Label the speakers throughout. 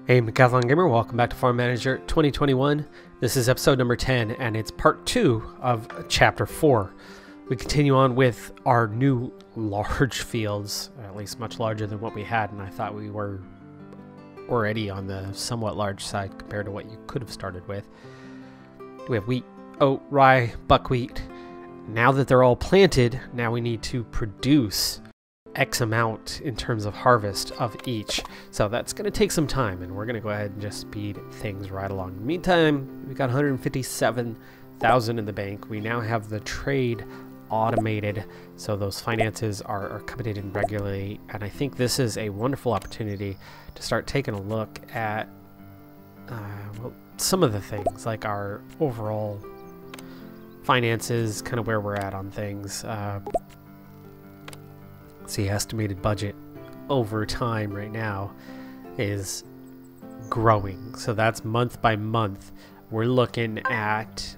Speaker 1: Hey Decathlon Gamer, welcome back to Farm Manager 2021. This is episode number 10 and it's part 2 of chapter 4. We continue on with our new large fields, or at least much larger than what we had, and I thought we were already on the somewhat large side compared to what you could have started with. We have wheat, oat, rye, buckwheat. Now that they're all planted, now we need to produce X amount in terms of harvest of each. So that's going to take some time, and we're going to go ahead and just speed things right along. In the meantime, we got 157,000 in the bank. We now have the trade automated, so those finances are coming in regularly, and I think this is a wonderful opportunity to start taking a look at well, some of the things, like our overall finances, kind of where we're at on things. See, estimated budget over time right now is growing. So that's month by month. We're looking at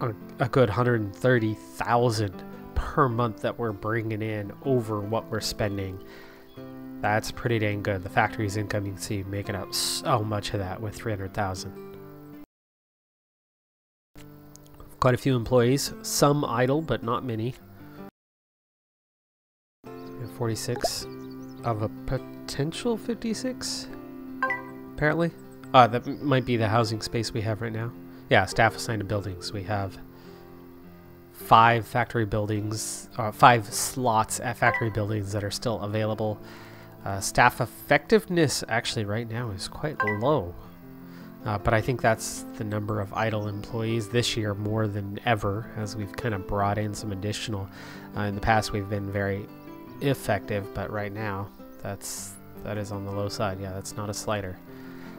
Speaker 1: a good 130,000 per month that we're bringing in over what we're spending. That's pretty dang good. The factory's income, you can see, making up so much of that with 300,000. Quite a few employees, some idle, but not many. 46 of a potential 56, apparently. That might be the housing space we have right now. Yeah, staff assigned to buildings. We have 5 factory buildings, 5 slots at factory buildings that are still available. Staff effectiveness actually right now is quite low. But I think that's the number of idle employees this year more than ever, as we've kind of brought in some additional. In the past, we've been very effective, but right now that is on the low side. Yeah, that's not a slider.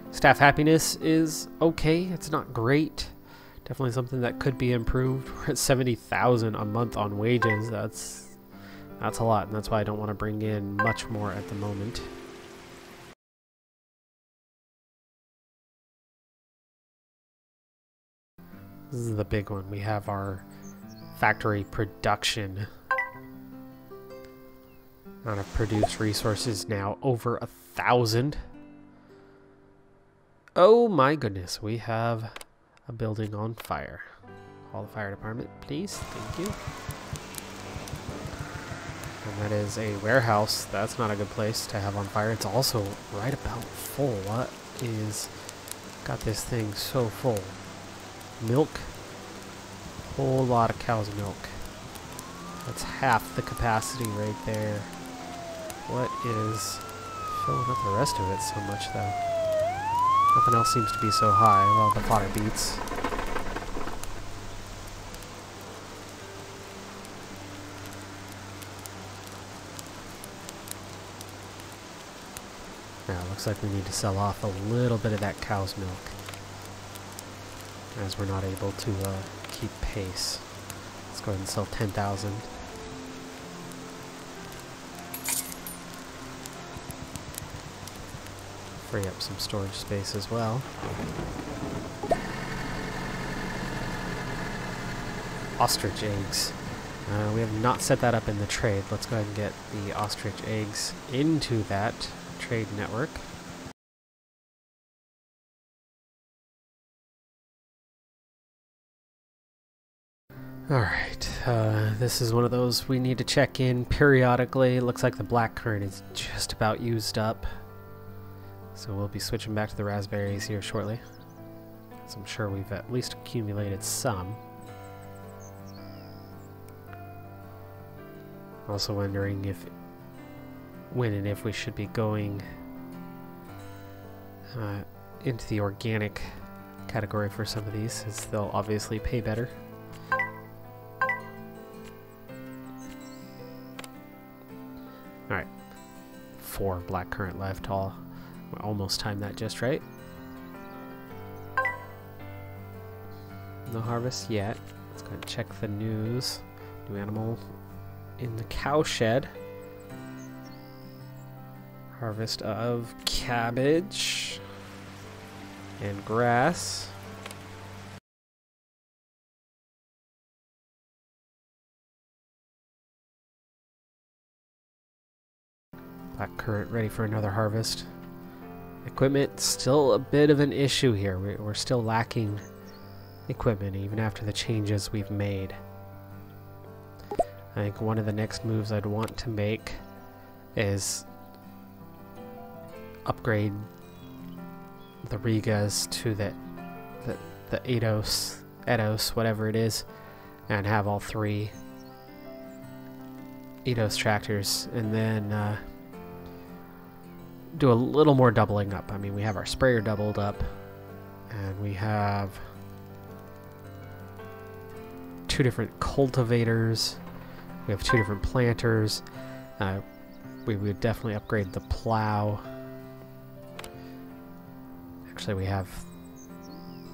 Speaker 1: Staff happiness is okay. It's not great. Definitely something that could be improved. We're at 70,000 a month on wages. That's a lot, and that's why I don't want to bring in much more at the moment. This is the big one. We have our factory production. Amount of produced resources now over 1,000. Oh my goodness, we have a building on fire. Call the fire department, please. Thank you. And that is a warehouse. That's not a good place to have on fire. It's also right about full. What is got this thing so full? Milk. Whole lot of cow's milk. That's half the capacity right there. What is filling up the rest of it so much, though? Nothing else seems to be so high. Well, the fodder beets. Now, it looks like we need to sell off a little bit of that cow's milk, as we're not able to keep pace. Let's go ahead and sell 10,000. Free up some storage space as well. Ostrich eggs. We have not set that up in the trade. Let's go ahead and get the ostrich eggs into that trade network. Alright, this is one of those we need to check in periodically. It looks like the black currant is just about used up. So we'll be switching back to the raspberries here shortly. So I'm sure we've at least accumulated some. Also wondering if, when and if we should be going into the organic category for some of these, as they'll obviously pay better. Alright, 4 black currant left all. We almost timed that just right. No harvest yet. Let's go ahead and check the news. New animal in the cow shed. Harvest of cabbage and grass. Black currant ready for another harvest. Equipment, still a bit of an issue here. We're still lacking equipment even after the changes we've made. I think one of the next moves I'd want to make is upgrade the Rigas to the Eidos, whatever it is, and have all 3 Eidos tractors, and then do a little more doubling up. I mean, we have our sprayer doubled up, and we have 2 different cultivators. We have 2 different planters. We would definitely upgrade the plow. Actually, we have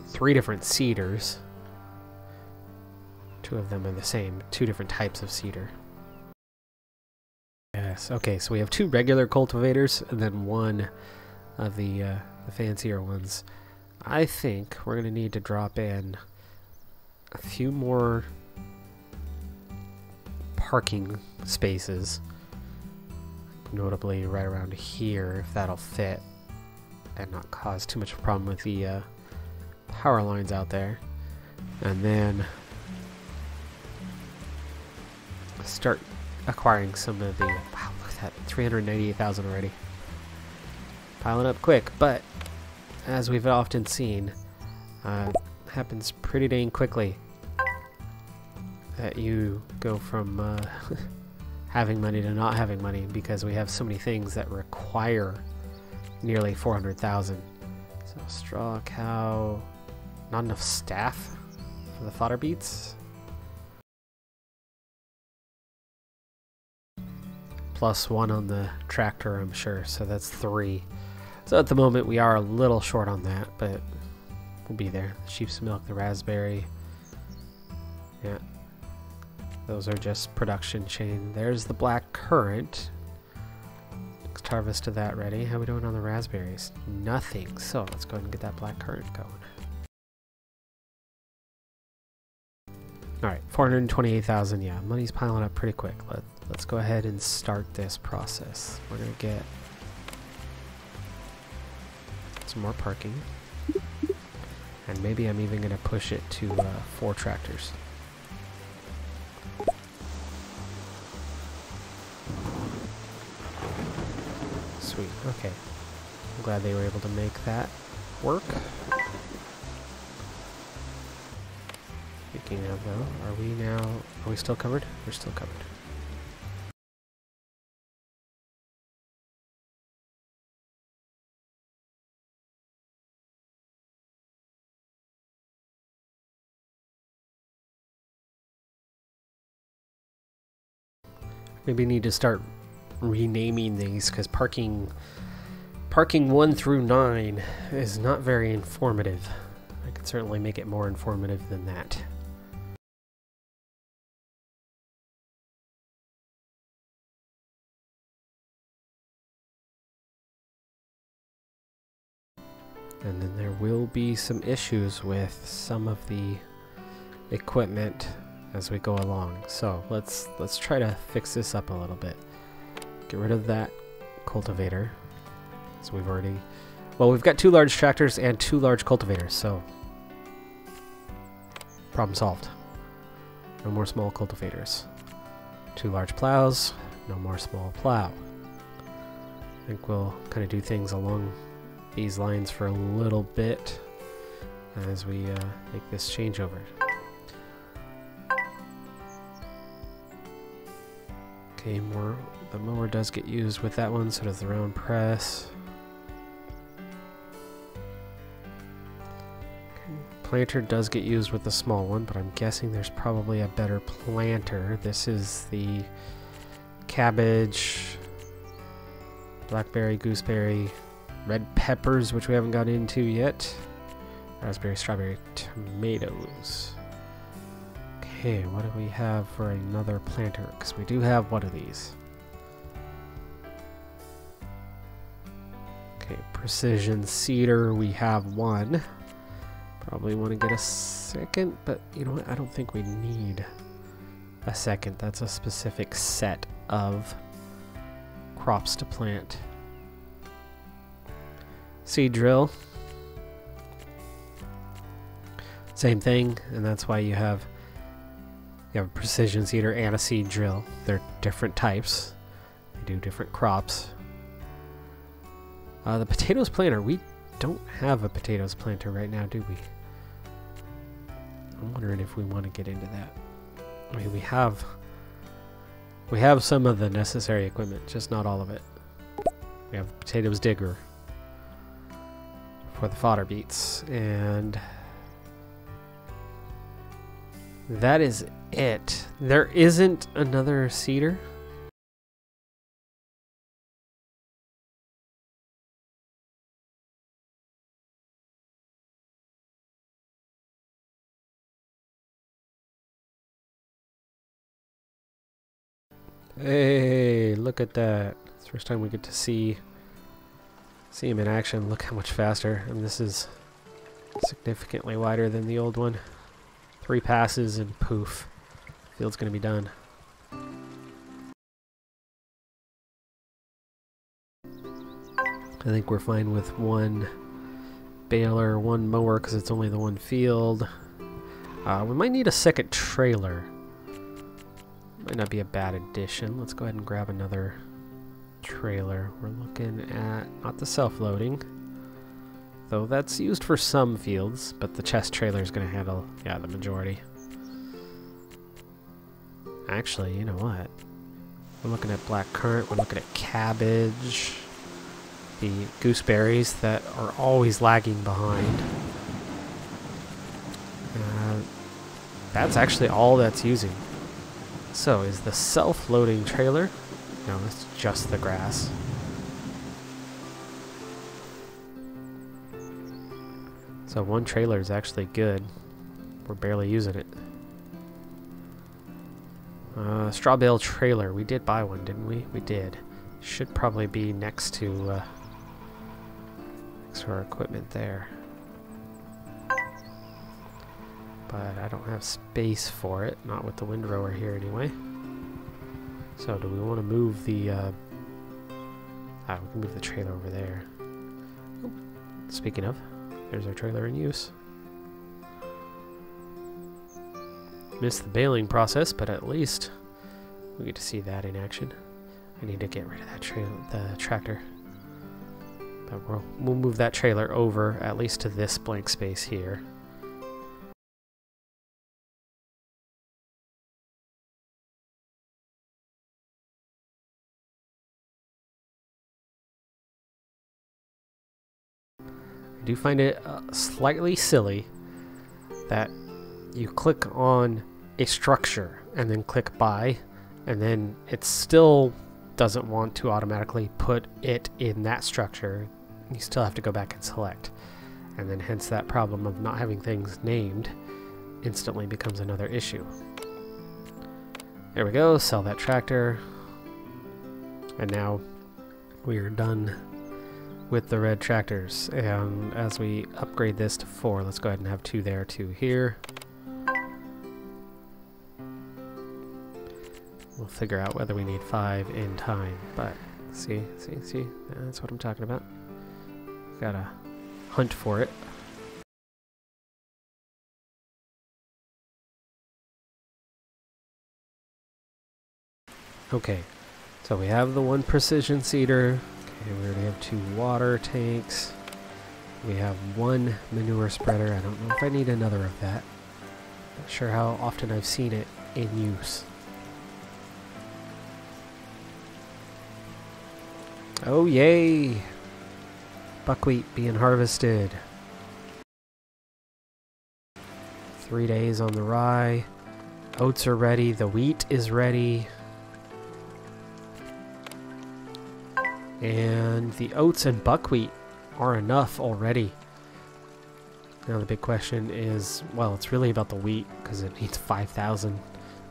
Speaker 1: 3 different seeders. 2 of them are the same, 2 different types of seeder. Yes, okay, so we have 2 regular cultivators and then 1 of the fancier ones. I think we're going to need to drop in a few more parking spaces, notably right around here, if that'll fit and not cause too much of a problem with the power lines out there. And then start acquiring some of the, wow, look at that, 398,000 already. Piling up quick, but as we've often seen, happens pretty dang quickly that you go from having money to not having money because we have so many things that require nearly 400,000. So straw cow, not enough staff for the fodder beets. Plus 1 on the tractor, I'm sure, so that's 3. So at the moment we are a little short on that, but we'll be there. The sheep's milk, the raspberry. Yeah. Those are just production chain. There's the black currant. Next harvest of that ready. How are we doing on the raspberries? Nothing. So let's go ahead and get that black currant going. Alright, 428,000. Yeah, money's piling up pretty quick. Let's go ahead and start this process. We're going to get some more parking. And maybe I'm even going to push it to 4 tractors. Sweet, okay. I'm glad they were able to make that work. Speaking of though, are we still covered? We're still covered. Maybe need to start renaming these because parking 1 through 9 is not very informative. I could certainly make it more informative than that. And then there will be some issues with some of the equipment as we go along. So let's try to fix this up a little bit. Get rid of that cultivator. So we've got 2 large tractors and 2 large cultivators, so problem solved. No more small cultivators. 2 large plows, no more small plow. I think we'll kind of do things along these lines for a little bit as we make this changeover. Okay, the mower does get used with that one, so does the round press. Okay, planter does get used with the small one, but I'm guessing there's probably a better planter. This is the cabbage, blackberry, gooseberry, red peppers, which we haven't got into yet. Raspberry, strawberry, tomatoes. Okay, what do we have for another planter? Because we do have one of these. Okay, precision cedar, we have 1. Probably want to get a second, but you know what? I don't think we need a second. That's a specific set of crops to plant. seed drill. Same thing, and that's why you have a precision seeder and a seed drill. They're different types. They do different crops. The potatoes planter, we don't have a potatoes planter right now, do we? I'm wondering if we want to get into that. I mean, we have some of the necessary equipment, just not all of it. We have a potatoes digger for the fodder beets, and that is it. There isn't another seeder. Hey, look at that. It's the first time we get to see him in action. Look how much faster. And this is significantly wider than the old one. 3 passes and poof. Field's gonna be done. I think we're fine with 1 baler, 1 mower, because it's only the 1 field. We might need a second trailer. Might not be a bad addition. Let's go ahead and grab another trailer. We're looking at not the self-loading, though that's used for some fields, but the chest trailer is going to handle, yeah, the majority. Actually, you know what? We're looking at black currant. We're looking at cabbage. The gooseberries that are always lagging behind. That's actually all that's using. So, is the self-loading trailer? No, it's just the grass. So 1 trailer is actually good. We're barely using it. Straw bale trailer. We did buy one, didn't we? We did. Should probably be next to our equipment there. But I don't have space for it, not with the windrower here anyway. So do we want to move the... we can move the trailer over there. Oh, speaking of, there's our trailer in use. Missed the baling process, but at least we get to see that in action. I need to get rid of that the tractor. But we'll move that trailer over, at least to this blank space here. I do find it slightly silly that you click on a structure and then click buy, and then it still doesn't want to automatically put it in that structure. You still have to go back and select, and then hence that problem of not having things named instantly becomes another issue. There we go, sell that tractor, and now we are done with the red tractors. And as we upgrade this to 4, let's go ahead and have 2 there, 2 here. We'll figure out whether we need 5 in time, but see, that's what I'm talking about. Gotta hunt for it. Okay, so we have the 1 precision seeder. Okay, we already have 2 water tanks. We have 1 manure spreader. I don't know if I need another of that. Not sure how often I've seen it in use. Oh yay! Buckwheat being harvested. 3 days on the rye. Oats are ready. The wheat is ready. And the oats and buckwheat are enough already. Now the big question is, well, it's really about the wheat, because it needs 5,000.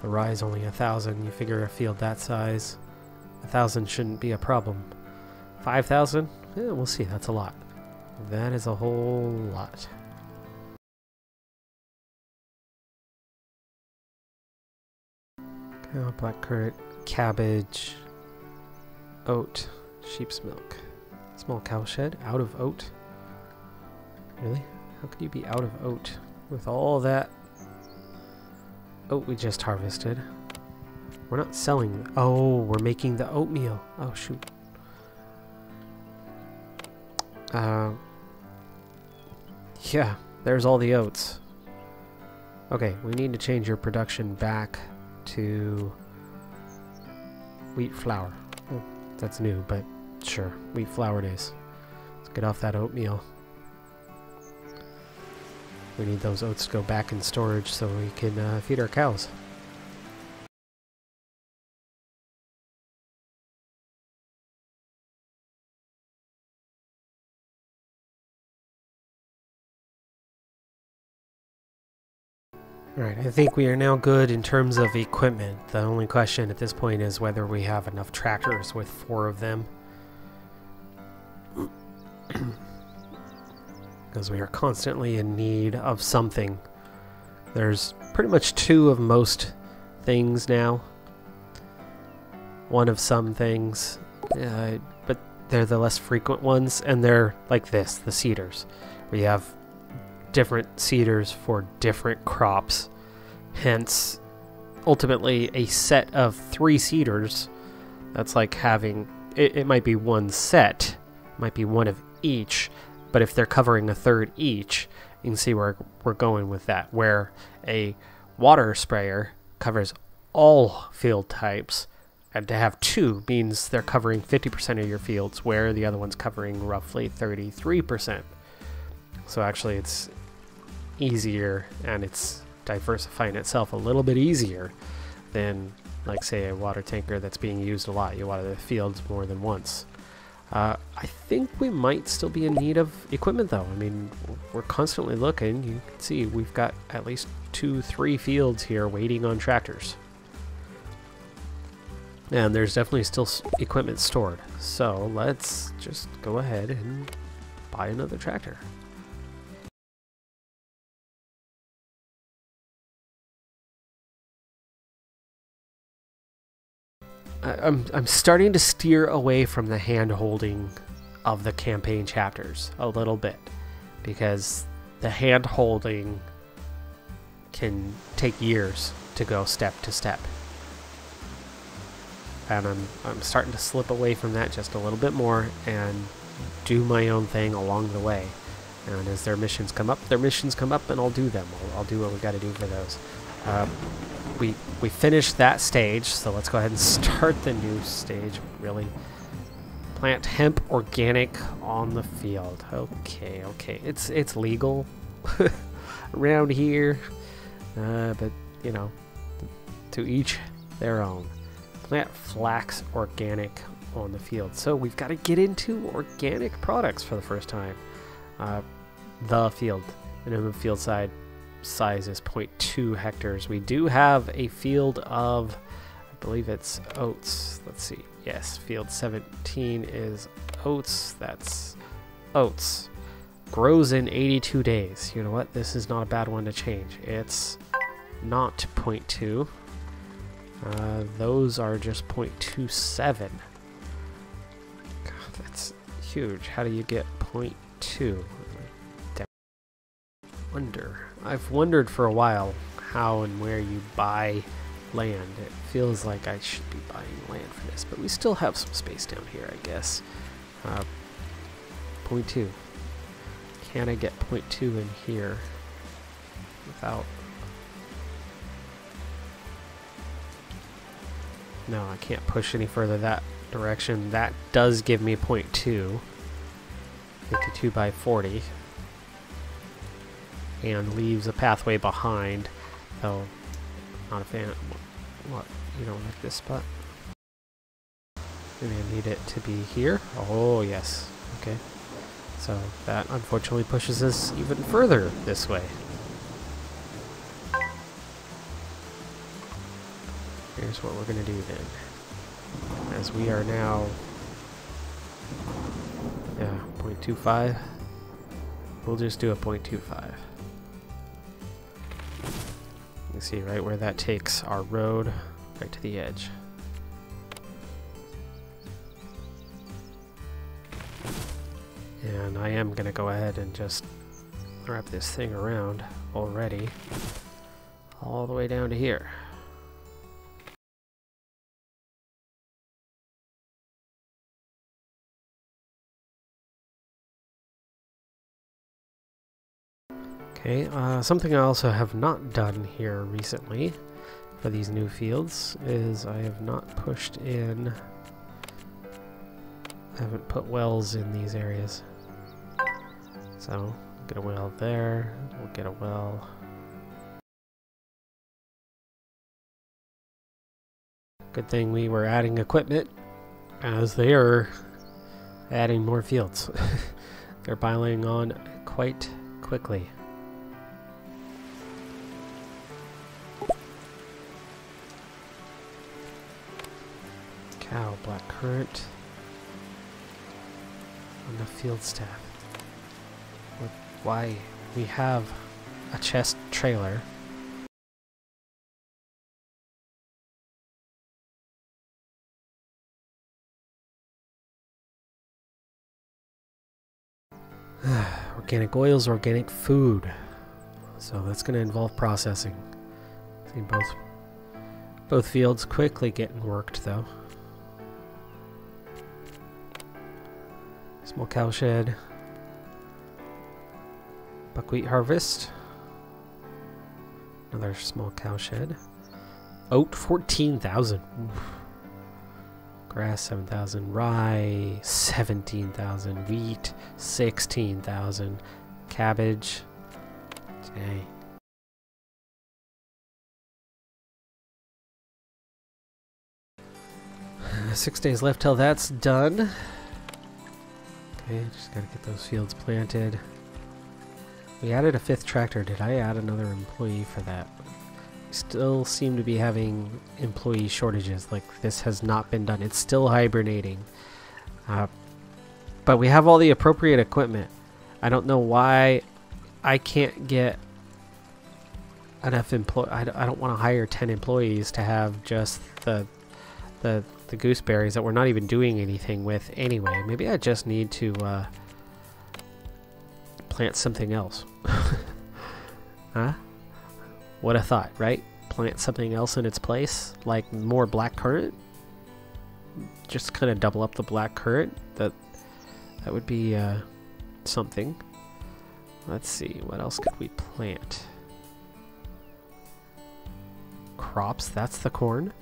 Speaker 1: The rye is only 1,000. You figure a field that size, 1,000 shouldn't be a problem. 5,000? Yeah, we'll see. That's a lot. That is a whole lot. Blackcurrant, cabbage, oat, sheep's milk. Small cow shed out of oat. Really? How could you be out of oat with all that oat we just harvested? We're not selling. Oh, we're making the oatmeal. Oh, shoot. Yeah, there's all the oats. Okay, we need to change your production back to wheat flour. Oh, that's new, but sure, wheat flour it is. Let's get off that oatmeal. We need those oats to go back in storage so we can feed our cows. Alright, I think we are now good in terms of equipment. The only question at this point is whether we have enough tractors with 4 of them. Because we are constantly in need of something. There's pretty much 2 of most things now. 1 of some things, but they're the less frequent ones, and they're like this, the seeders. We have different seeders for different crops, hence ultimately a set of 3 seeders. That's like having it might be one set, might be one of each, but if they're covering a third each, you can see where we're going with that, where a water sprayer covers all field types, and to have 2 means they're covering 50% of your fields, where the other one's covering roughly 33%. So actually it's easier, and it's diversifying itself a little bit easier than, like, say, a water tanker that's being used a lot. You water the fields more than once. I think we might still be in need of equipment, though. I mean, we're constantly looking. You can see we've got at least 2-3 fields here waiting on tractors. And there's definitely still equipment stored. So let's just go ahead and buy another tractor. I'm starting to steer away from the hand-holding of the campaign chapters a little bit, because the hand-holding can take years to go step to step. And I'm starting to slip away from that just a little bit more and do my own thing along the way. And as their missions come up, and I'll do them. I'll do what we got to do for those. We finished that stage, so let's go ahead and start the new stage. Really, plant hemp organic on the field. Okay, it's legal around here, but you know, to each their own. Plant flax organic on the field. So we've got to get into organic products for the first time. The field, minimum field size is 0.2 hectares. We do have a field of, I believe it's oats. Let's see. Yes, field 17 is oats. That's oats. Grows in 82 days. You know what? This is not a bad one to change. It's not 0.2. Those are just 0.27. God, that's huge. How do you get 0.2? I've wondered for a while how and where you buy land. It feels like I should be buying land for this, but we still have some space down here, I guess. 0.2. Can I get 0.2 in here without... No, I can't push any further that direction. That does give me 0.2. 52 by 40. And leaves a pathway behind, though not a fan. What? You don't like this spot? Maybe I need it to be here. Oh yes, okay. So that unfortunately pushes us even further this way. Here's what we're gonna do then, as we are now, 0.25. We'll just do a 0.25. You see right where that takes our road, right to the edge. And I am going to go ahead and just wrap this thing around already, all the way down to here. Okay, something I also have not done here recently for these new fields is I have not pushed in, I haven't put wells in these areas. So, get a well there, we'll get a well. Good thing we were adding equipment as they are adding more fields. They're piling on quite quickly. Cow, black currant. Enough field staff. Why? We have a chest trailer. Organic oils, organic food. So that's going to involve processing. See both fields quickly getting worked though. Small cow shed. Buckwheat harvest. Another small cow shed. Oat 14,000. Grass 7,000. Rye 17,000. Wheat 16,000. Cabbage. Dang. Uh, 6 days left till that's done. Okay, just gotta get those fields planted. We added a 5th tractor. Did I add another employee for that? We still seem to be having employee shortages. Like, this has not been done. It's still hibernating. But we have all the appropriate equipment. I don't know why I can't get enough I don't want to hire 10 employees to have just the gooseberries that we're not even doing anything with anyway. Maybe I just need to plant something else. Huh? What a thought, right? Plant something else in its place, like more black currant. Just kind of double up the black currant. That would be something. Let's see, what else could we plant? Crops, that's the corn.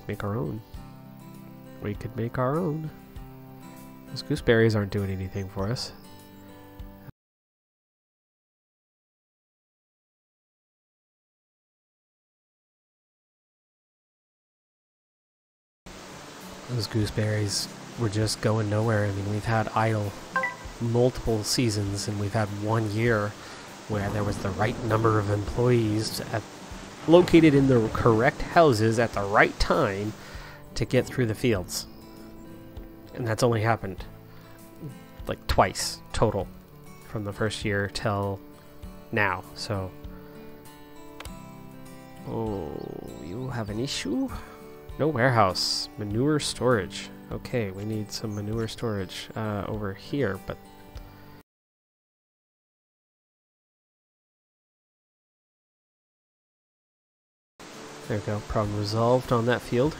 Speaker 1: Make our own. We could make our own. Those gooseberries aren't doing anything for us. Those gooseberries were just going nowhere. I mean, we've had idle multiple seasons, and we've had 1 year where there was the right number of employees located in the correct houses at the right time to get through the fields. And that's only happened like twice total from the first year till now. So, oh, you have an issue? No warehouse. Manure storage. Okay, we need some manure storage over here, but there we go. Problem resolved on that field.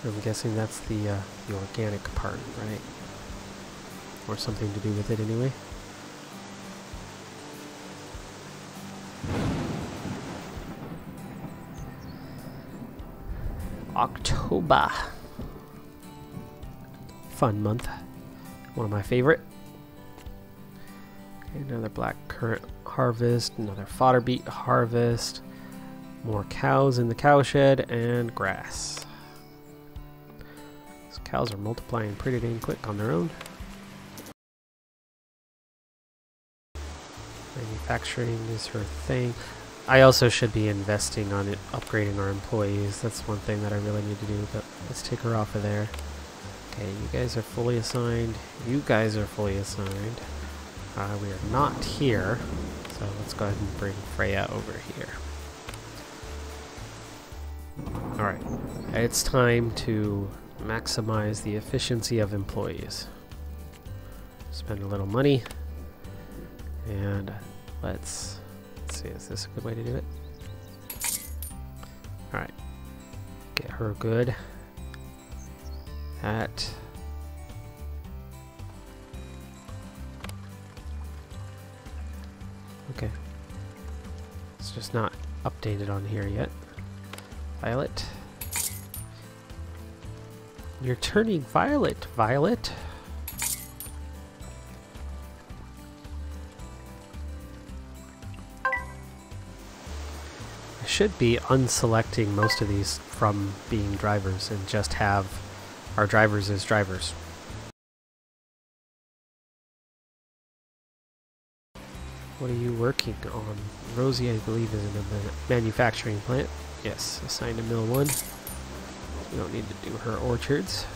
Speaker 1: I'm guessing that's the organic part, right? Or something to do with it anyway. October. Fun month. One of my favorite. Okay, another black currant harvest, another fodder beet harvest, more cows in the cow shed, and grass. These cows are multiplying pretty dang quick on their own. Manufacturing is her thing. I also should be investing on it, upgrading our employees. That's one thing that I really need to do, but let's take her off of there. Okay, you guys are fully assigned. You guys are fully assigned. We are not here, so let's go ahead and bring Freya over here. Alright, it's time to maximize the efficiency of employees. Spend a little money, And let's see, is this a good way to do it? Alright. Get her good at okay. It's just not updated on here yet. Violet. You're turning violet, Violet. I should be unselecting most of these from being drivers and just have our drivers as drivers. What are you working on? Rosie, I believe, is in a manufacturing plant. Yes, assigned to Mill 1. We don't need to do her orchards.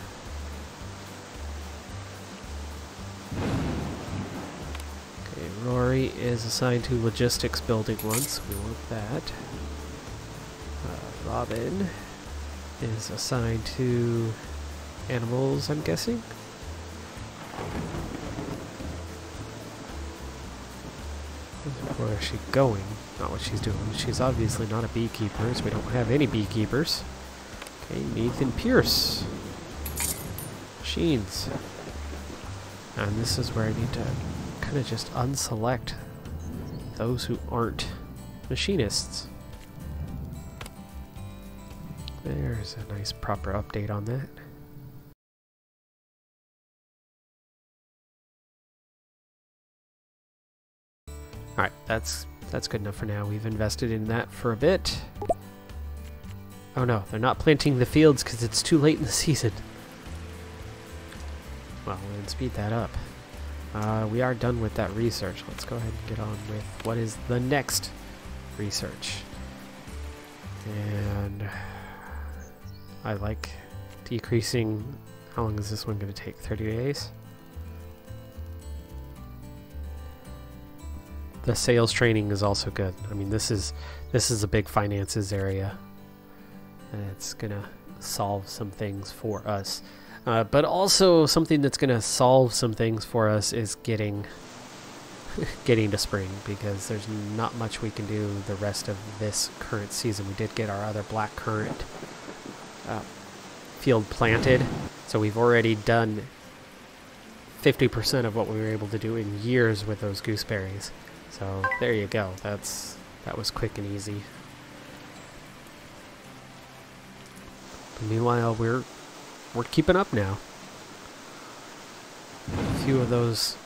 Speaker 1: Okay, Rory is assigned to logistics building 1, so we want that. Robin is assigned to animals, I'm guessing. Where is she going? Not what she's doing. She's obviously not a beekeeper, so we don't have any beekeepers. Okay, Nathan Pierce. Machines. And this is where I need to kind of just unselect those who aren't machinists. There's a nice proper update on that. Alright, that's good enough for now. We've invested in that for a bit. Oh no, they're not planting the fields because it's too late in the season. Well, we'll then speed that up. We are done with that research. Let's go ahead and get on with what is the next research. And I like decreasing. How long is this one going to take? 30 days? The sales training is also good. I mean, this is a big finances area, and it's gonna solve some things for us. But also something that's gonna solve some things for us is getting to spring, because there's not much we can do the rest of this current season. We did get our other black currant field planted, so we've already done 50% of what we were able to do in years with those gooseberries. So there you go. That was quick and easy. But meanwhile, we're keeping up now. A few of those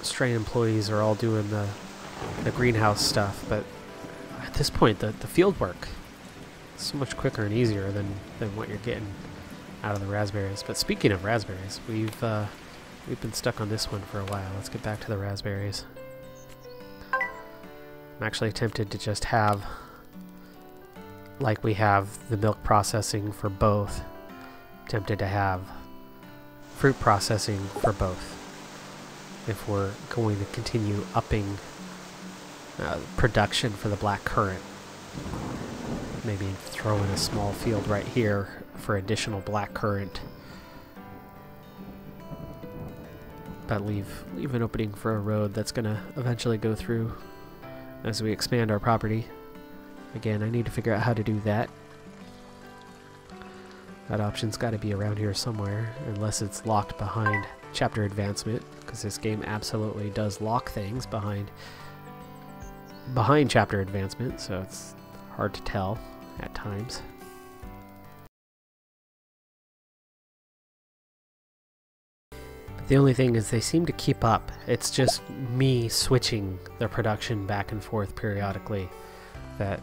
Speaker 1: stray employees are all doing the greenhouse stuff, but at this point, the field work is so much quicker and easier than what you're getting out of the raspberries. But speaking of raspberries, we've been stuck on this one for a while. Let's get back to the raspberries. I'm actually tempted to just have, like we have the milk processing for both, tempted to have fruit processing for both. If we're going to continue upping production for the black currant. Maybe throw in a small field right here for additional black currant. But leave an opening for a road that's going to eventually go through as we expand our property. Again, I need to figure out how to do that. That option's got to be around here somewhere, unless it's locked behind chapter advancement, because this game absolutely does lock things behind chapter advancement, so it's hard to tell at times. The only thing is they seem to keep up. It's just me switching the production back and forth periodically that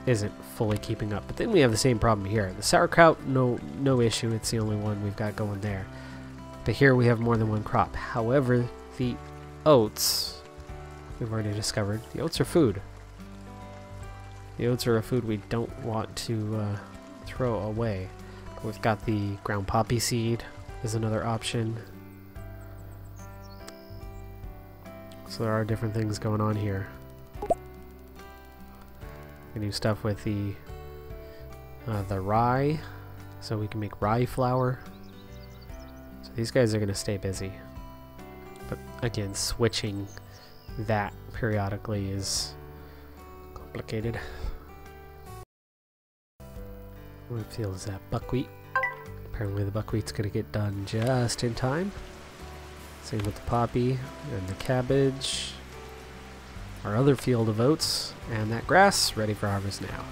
Speaker 1: isn't fully keeping up. But then we have the same problem here. The sauerkraut, no issue. It's the only one we've got going there. But here we have more than one crop. However, the oats, we've already discovered, the oats are food. The oats are a food we don't want to throw away. But we've got the ground poppy seed is another option. So there are different things going on here. We do stuff with the rye, so we can make rye flour. So these guys are going to stay busy. But again, switching that periodically is complicated. What field is that? Buckwheat. Apparently the buckwheat's going to get done just in time. Same with the poppy and the cabbage. Our other field of oats and that grass ready for harvest now.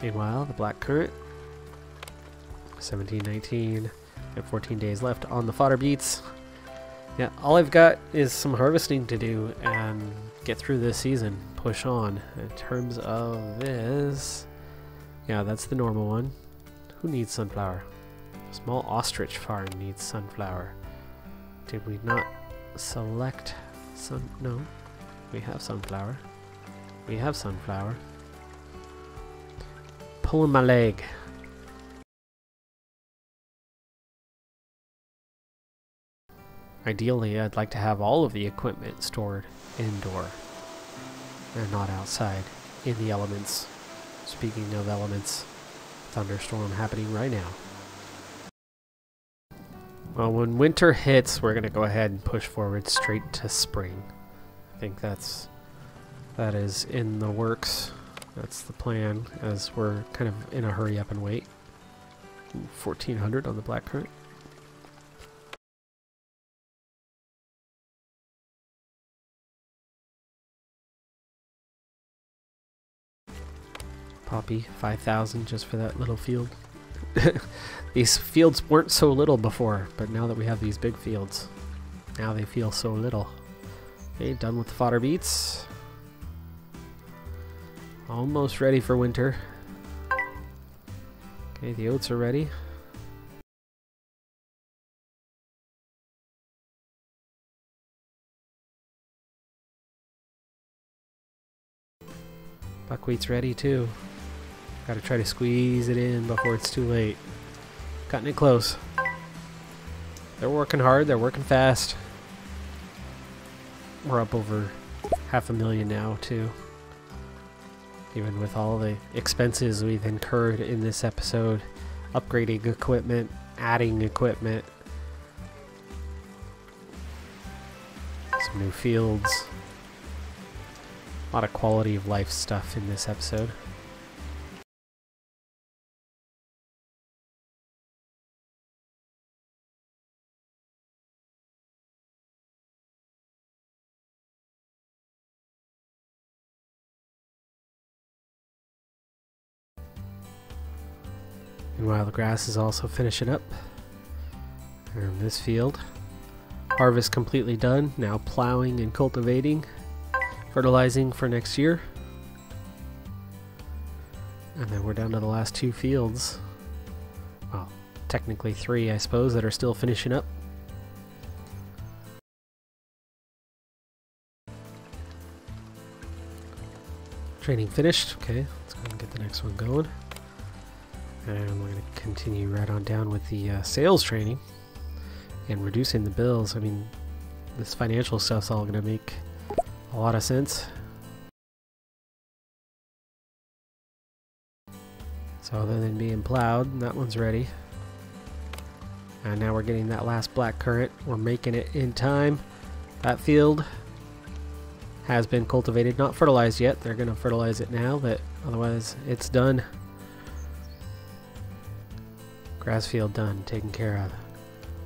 Speaker 1: Meanwhile, the black currant, 17-19, and 14 days left on the fodder beets. Yeah, all I've got is some harvesting to do and get through this season. Push on. In terms of this, yeah, that's the normal one. Who needs sunflower? Small ostrich farm needs sunflower. Did we not select sun? No, we have sunflower. We have sunflower. Pulling my leg. Ideally, I'd like to have all of the equipment stored indoor and not outside in the elements. Speaking of elements, thunderstorm happening right now. Well, when winter hits, we're going to go ahead and push forward straight to spring. I think that is in the works. That's the plan, as we're kind of in a hurry up and wait. 1400 on the black currant. Poppy, 5,000 just for that little field. These fields weren't so little before, but now that we have these big fields, now they feel so little. Okay, done with the fodder beets. Almost ready for winter. Okay, the oats are ready. Buckwheat's ready too. Gotta try to squeeze it in before it's too late. Cutting it close. They're working hard, they're working fast. We're up over 500,000 now too. Even with all the expenses we've incurred in this episode. Upgrading equipment, adding equipment. Some new fields. A lot of quality of life stuff in this episode. Meanwhile, the grass is also finishing up. And this field. Harvest completely done. Now plowing and cultivating. Fertilizing for next year. And then we're down to the last 2 fields. Well, technically 3, I suppose, that are still finishing up. Training finished. Okay, let's go ahead and get the next one going. And we're going to continue right on down with the sales training and reducing the bills. I mean, this financial stuff's all going to make a lot of sense. So other than being plowed, that one's ready. And now we're getting that last black currant. We're making it in time. That field has been cultivated, not fertilized yet. They're going to fertilize it now, but otherwise it's done. Grass field done, taken care of.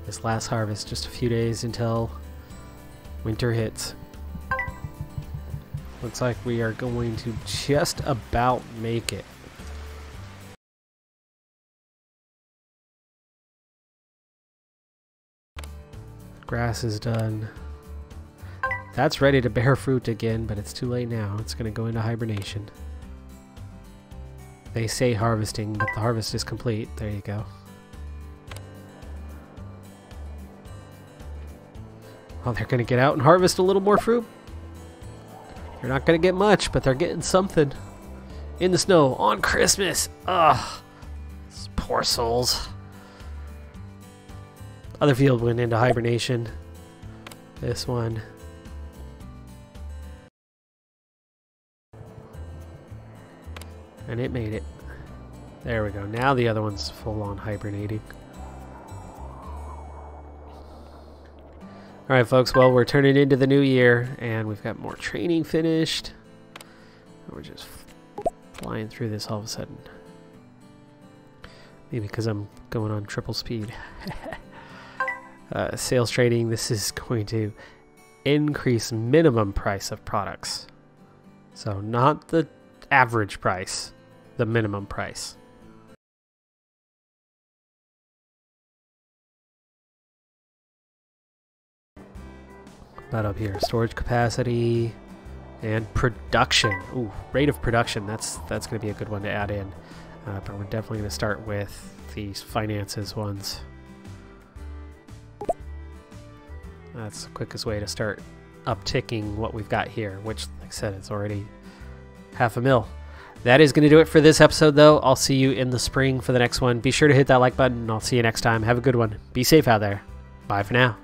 Speaker 1: This last harvest, just a few days until winter hits. Looks like we are going to just about make it. Grass is done. That's ready to bear fruit again, but it's too late now. It's going to go into hibernation. They say harvesting, but the harvest is complete. There you go. Oh, they're going to get out and harvest a little more fruit. They're not going to get much, but they're getting something. In the snow on Christmas. Ugh. These poor souls. Other field went into hibernation. This one. And it made it. There we go. Now the other one's full on hibernating. All right, folks. Well, we're turning into the new year, and we've got more training finished. We're just flying through this all of a sudden. Maybe because I'm going on triple speed. Sales training. This is going to increase minimum price of products. So not the average price, the minimum price. That up here, storage capacity and production. Ooh, rate of production. That's going to be a good one to add in. But we're definitely going to start with these finances ones. That's the quickest way to start upticking what we've got here, which, like I said, it's already $500,000. That is going to do it for this episode, though. I'll see you in the spring for the next one. Be sure to hit that like button, and I'll see you next time. Have a good one. Be safe out there. Bye for now.